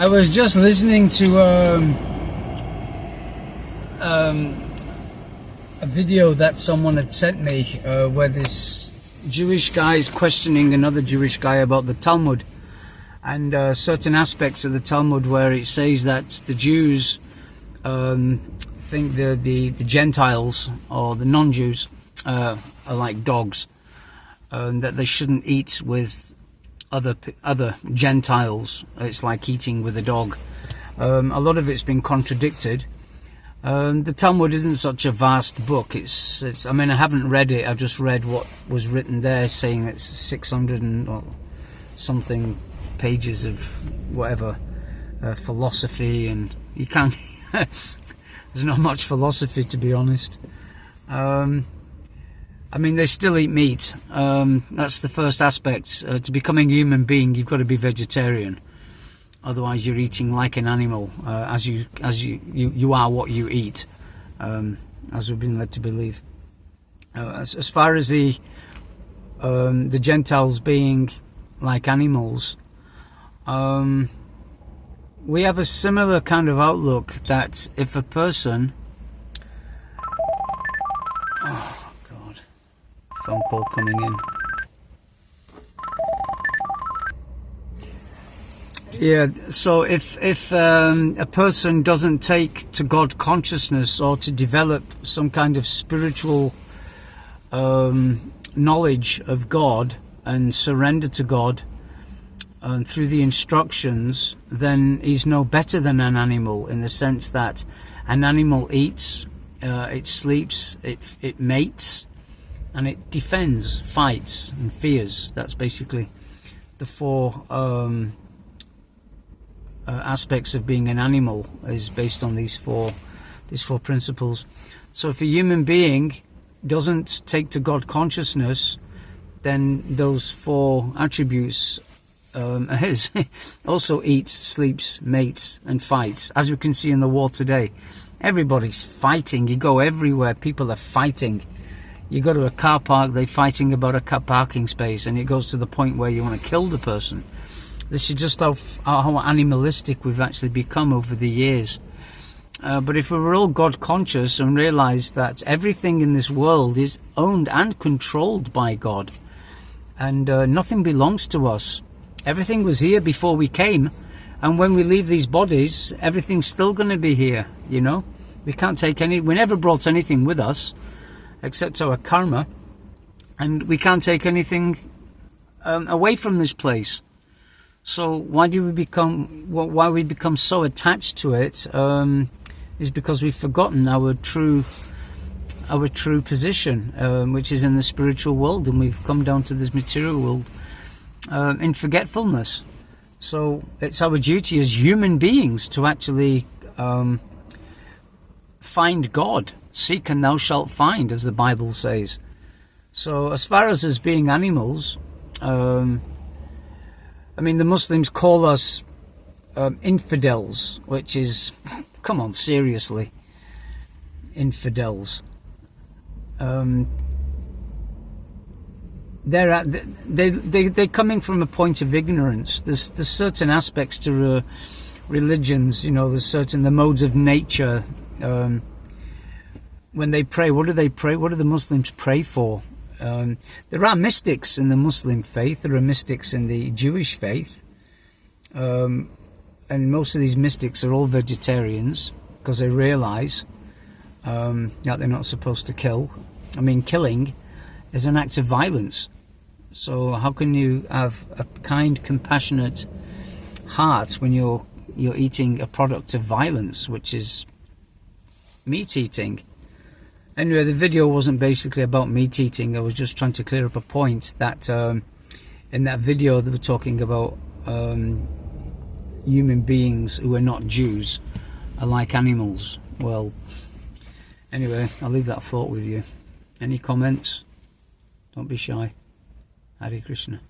I was just listening to a video that someone had sent me where this Jewish guy is questioning another Jewish guy about the Talmud and certain aspects of the Talmud where it says that the Jews think the Gentiles or the non-Jews are like dogs, that they shouldn't eat with other Gentiles. It's like eating with a dog. A lot of it's been contradicted. The Talmud isn't such a vast book. It's. I mean, I haven't read it. I've just read what was written there, saying it's 600 and something pages of whatever philosophy, and you can't. There's not much philosophy, to be honest. I mean, they still eat meat. That's the first aspect. To becoming a human being, you've got to be vegetarian. Otherwise, you're eating like an animal, as you are what you eat, as we've been led to believe. As far as the Gentiles being like animals, we have a similar kind of outlook that if a person... Oh, God. Phone call coming in. Yeah, so if a person doesn't take to God consciousness or to develop some kind of spiritual knowledge of God and surrender to God through the instructions, then he's no better than an animal, in the sense that an animal eats, it sleeps, it mates, and it defends, fights, and fears. That's basically the four aspects of being an animal, is based on these four principles. So if a human being doesn't take to God consciousness, then those four attributes are his. Also eats, sleeps, mates, and fights. As we can see in the war today, everybody's fighting. You go everywhere, people are fighting. You go to a car park, they're fighting about a car parking space, and it goes to the point where you want to kill the person. This is just how animalistic we've actually become over the years. But if we were all God conscious and realized that everything in this world is owned and controlled by God, and nothing belongs to us. Everything was here before we came, and when we leave these bodies, everything's still going to be here, you know. We can't take we never brought anything with us, except our karma, and we can't take anything away from this place. So why we become so attached to it is because we've forgotten our true position, which is in the spiritual world, and we've come down to this material world in forgetfulness. So it's our duty as human beings to actually find God. Seek and thou shalt find, as the Bible says. So as far as us being animals, I mean, the Muslims call us infidels, which is, come on, seriously, infidels. They're coming from a point of ignorance. There's certain aspects to religions, you know. There's the modes of nature. When they pray, what do they pray? What do the Muslims pray for? There are mystics in the Muslim faith. There are mystics in the Jewish faith. And most of these mystics are all vegetarians because they realize that they're not supposed to kill. I mean, killing is an act of violence. So how can you have a kind, compassionate heart when you're eating a product of violence, which is meat eating? Anyway, the video wasn't basically about meat eating. I was just trying to clear up a point that in that video they were talking about human beings who are not Jews are like animals. Well, anyway, I'll leave that thought with you. Any comments? Don't be shy. Hare Krishna.